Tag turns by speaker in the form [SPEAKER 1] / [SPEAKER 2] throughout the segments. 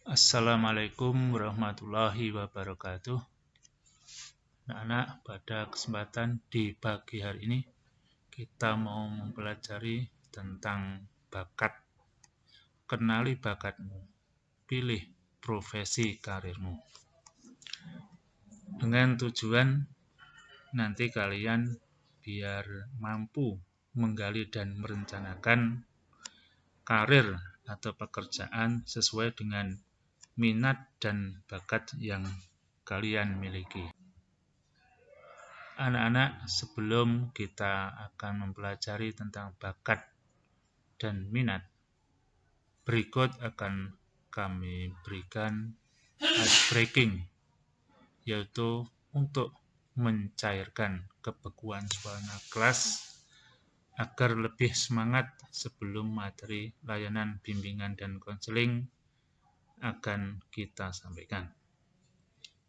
[SPEAKER 1] Assalamualaikum warahmatullahi wabarakatuh. Anak-anak, pada kesempatan di pagi hari ini kita mau mempelajari tentang bakat. Kenali bakatmu, pilih profesi karirmu. Dengan tujuan nanti kalian biar mampu menggali dan merencanakan karir atau pekerjaan sesuai dengan minat dan bakat yang kalian miliki. Anak-anak, sebelum kita akan mempelajari tentang bakat dan minat, berikut akan kami berikan ice breaking, yaitu untuk mencairkan kebekuan suasana kelas agar lebih semangat sebelum materi layanan bimbingan dan konseling akan kita sampaikan.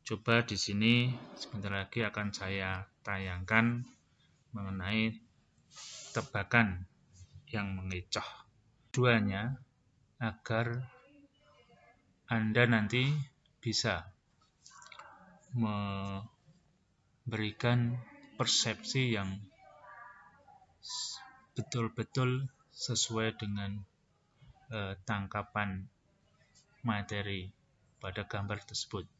[SPEAKER 1] Coba di sini sebentar lagi akan saya tayangkan mengenai tebakan yang mengecoh. Tujuannya agar Anda nanti bisa memberikan persepsi yang betul-betul sesuai dengan tangkapan materi pada gambar tersebut.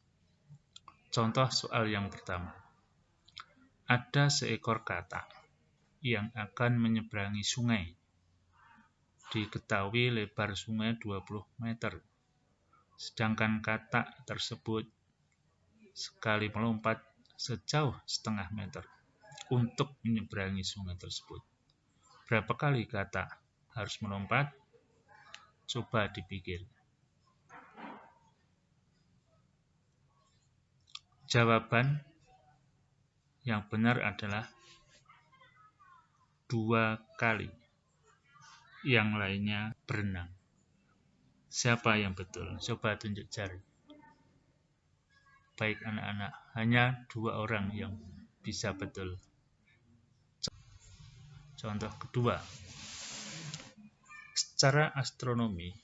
[SPEAKER 1] Contoh soal yang pertama. Ada seekor katak yang akan menyeberangi sungai. Diketahui lebar sungai 20 meter. Sedangkan katak tersebut sekali melompat sejauh setengah meter untuk menyeberangi sungai tersebut. Berapa kali katak harus melompat? Coba dipikir. Jawaban yang benar adalah 2 kali. Yang lainnya berenang. Siapa yang betul? Coba tunjuk jari. Baik anak-anak, hanya 2 orang yang bisa betul. Contoh kedua. Secara astronomi,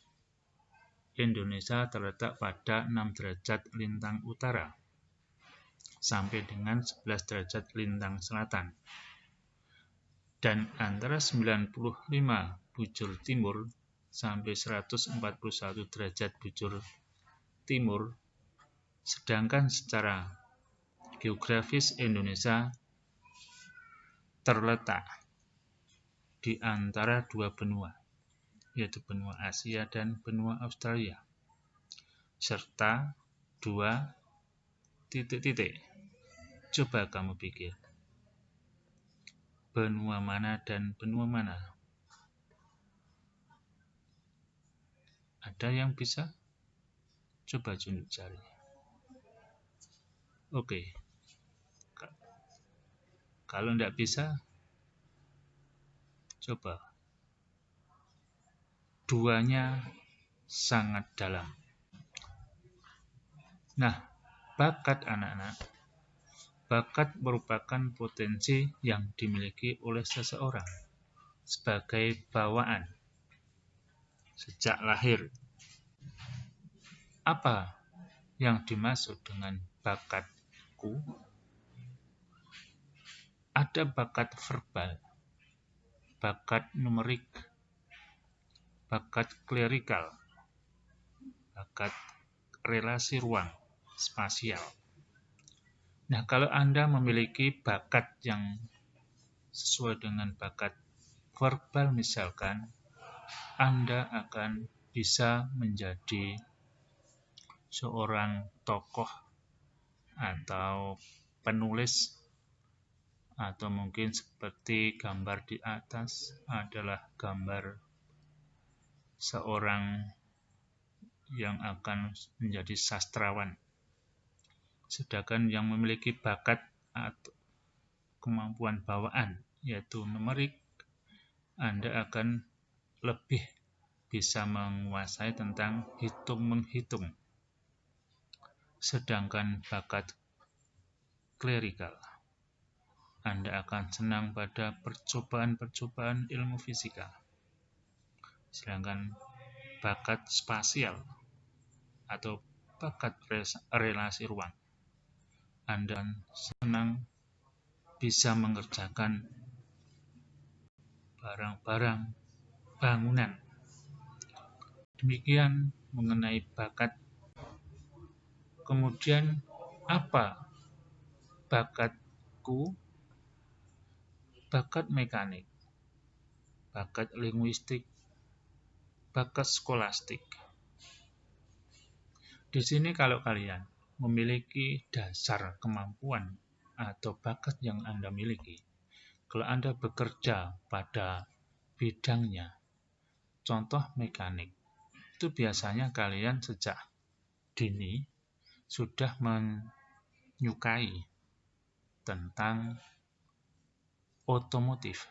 [SPEAKER 1] Indonesia terletak pada 6 derajat lintang utara sampai dengan 11 derajat lintang selatan. Dan antara 95 bujur timur sampai 141 derajat bujur timur, sedangkan secara geografis Indonesia terletak di antara 2 benua, yaitu benua Asia dan benua Australia, serta 2 titik-titik. Coba kamu pikir, benua mana dan benua mana? Ada yang bisa? Coba tunjuk jari. Oke. Kalau tidak bisa, coba. Duanya sangat dalam. Nah, bakat anak-anak. Bakat merupakan potensi yang dimiliki oleh seseorang sebagai bawaan sejak lahir. Apa yang dimaksud dengan bakatku? Ada bakat verbal, bakat numerik, bakat klerikal, bakat relasi ruang, spasial. Nah, kalau Anda memiliki bakat yang sesuai dengan bakat verbal misalkan, Anda akan bisa menjadi seorang tokoh atau penulis, atau mungkin seperti gambar di atas adalah gambar seorang yang akan menjadi sastrawan. Sedangkan yang memiliki bakat atau kemampuan bawaan, yaitu numerik, Anda akan lebih bisa menguasai tentang hitung-menghitung. Sedangkan bakat klerikal, Anda akan senang pada percobaan-percobaan ilmu fisika. Sedangkan bakat spasial, atau bakat relasi ruang. Anda senang bisa mengerjakan barang-barang bangunan. Demikian mengenai bakat. Kemudian apa bakatku? Bakat mekanik, bakat linguistik, bakat skolastik. Di sini kalau kalian memiliki dasar kemampuan atau bakat yang Anda miliki, kalau Anda bekerja pada bidangnya, contoh mekanik, itu biasanya kalian sejak dini sudah menyukai tentang otomotif.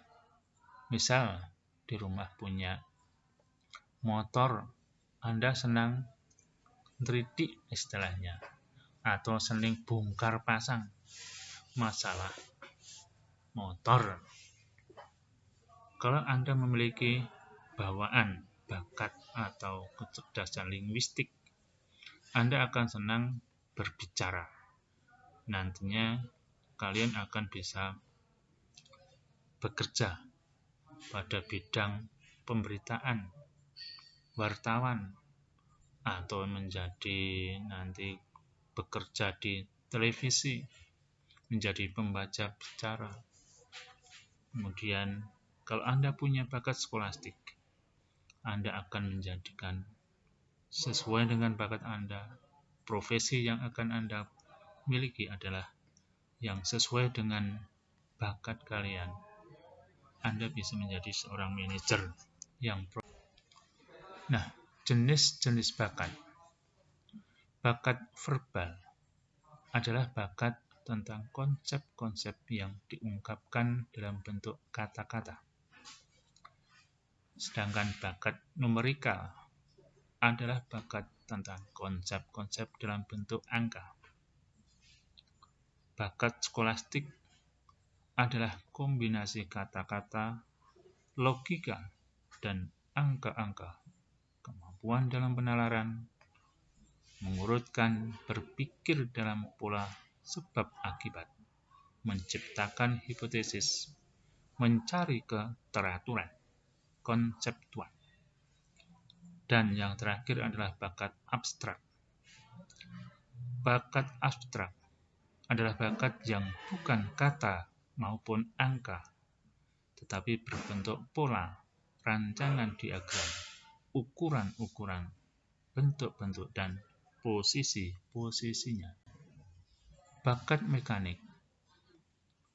[SPEAKER 1] Misal di rumah punya motor, Anda senang ngeritik istilahnya, atau senang bongkar pasang masalah motor. Kalau Anda memiliki bawaan, bakat, atau kecerdasan linguistik, Anda akan senang berbicara. Nantinya kalian akan bisa bekerja pada bidang pemberitaan, wartawan, atau menjadi nanti bekerja di televisi, menjadi pembaca bicara. Kemudian kalau Anda punya bakat skolastik, Anda akan menjadikan sesuai dengan bakat Anda, profesi yang akan Anda miliki adalah yang sesuai dengan bakat kalian. Anda bisa menjadi seorang manajer yang Nah, jenis-jenis bakat. Bakat verbal adalah bakat tentang konsep-konsep yang diungkapkan dalam bentuk kata-kata. Sedangkan bakat numerikal adalah bakat tentang konsep-konsep dalam bentuk angka. Bakat skolastik adalah kombinasi kata-kata, logika, dan angka-angka. Kemampuan dalam penalaran, mengurutkan, berpikir dalam pola sebab akibat, menciptakan hipotesis, mencari keteraturan, konseptual. Dan yang terakhir adalah bakat abstrak. Bakat abstrak adalah bakat yang bukan kata maupun angka, tetapi berbentuk pola, rancangan diagram, ukuran-ukuran, bentuk-bentuk, dan posisi-posisinya. Bakat mekanik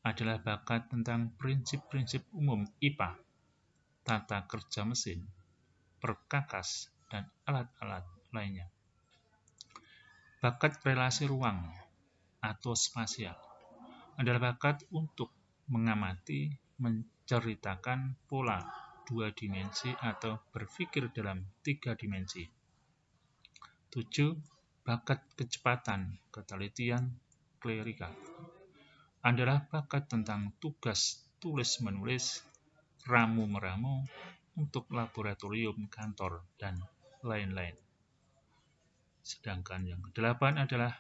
[SPEAKER 1] adalah bakat tentang prinsip-prinsip umum IPA, tata kerja mesin, perkakas, dan alat-alat lainnya. Bakat relasi ruang atau spasial adalah bakat untuk mengamati, menceritakan pola 2 dimensi atau berpikir dalam 3 dimensi. 7. Bakat kecepatan, ketelitian, klerikal adalah bakat tentang tugas tulis-menulis, ramu-meramu untuk laboratorium, kantor, dan lain-lain. Sedangkan yang ke-8 adalah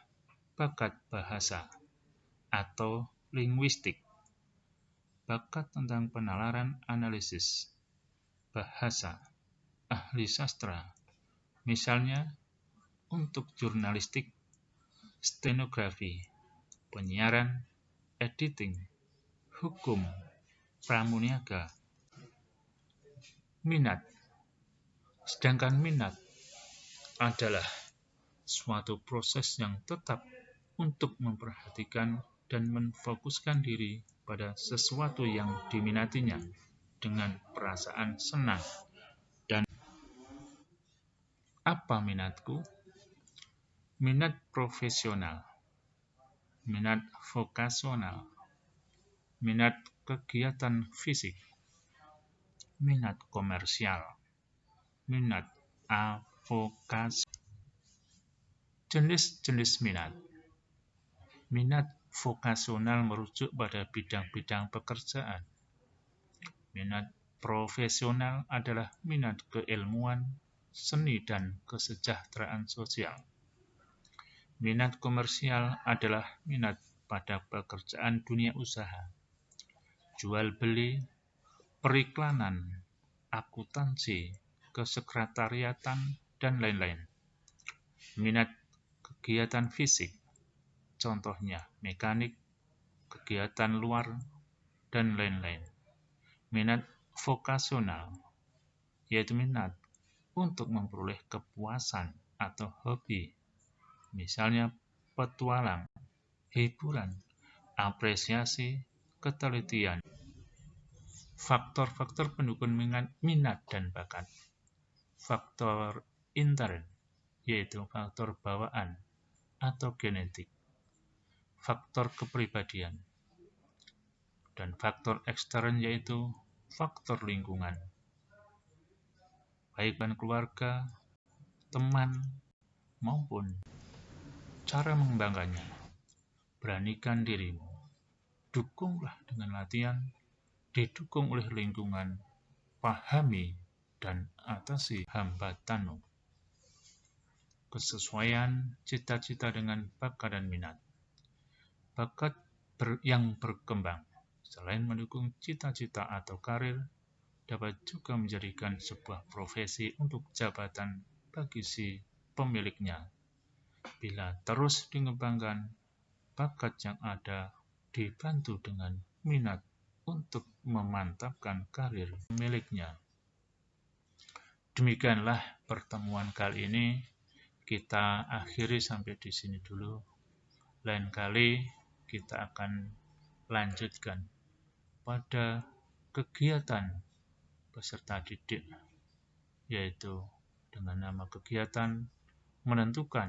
[SPEAKER 1] bakat bahasa atau linguistik, bakat tentang penalaran analisis bahasa, ahli sastra, misalnya untuk jurnalistik, stenografi, penyiaran, editing, hukum, pramuniaga, minat. Sedangkan minat adalah suatu proses yang tetap untuk memperhatikan dan memfokuskan diri pada sesuatu yang diminatinya dengan perasaan senang. Dan apa minatku? Minat profesional, minat vokasional, minat kegiatan fisik, minat komersial, minat avokasi. Jenis-jenis minat. Minat vokasional merujuk pada bidang-bidang pekerjaan. Minat profesional adalah minat keilmuan, seni dan kesejahteraan sosial. Minat komersial adalah minat pada pekerjaan dunia usaha, jual beli, periklanan, akuntansi, kesekretariatan, dan lain-lain. Minat kegiatan fisik, contohnya mekanik, kegiatan luar, dan lain-lain. Minat vokasional, yaitu minat untuk memperoleh kepuasan atau hobi, misalnya petualang, hiburan, apresiasi, ketelitian. Faktor-faktor pendukung minat dan bakat. Faktor intern, yaitu faktor bawaan atau genetik. Faktor kepribadian. Dan faktor ekstern, yaitu faktor lingkungan. Baik dengan keluarga, teman, maupun cara mengembangkannya. Beranikan dirimu. Dukunglah dengan latihan, didukung oleh lingkungan, pahami dan atasi hambatanmu. Kesesuaian cita-cita dengan bakat dan minat. Bakat yang berkembang, selain mendukung cita-cita atau karir, dapat juga menjadikan sebuah profesi untuk jabatan bagi si pemiliknya. Bila terus dikembangkan, bakat yang ada dibantu dengan minat untuk memantapkan karir miliknya. Demikianlah pertemuan kali ini. Kita akhiri sampai di sini dulu. Lain kali kita akan lanjutkan pada kegiatan peserta didik, yaitu dengan nama kegiatan menentukan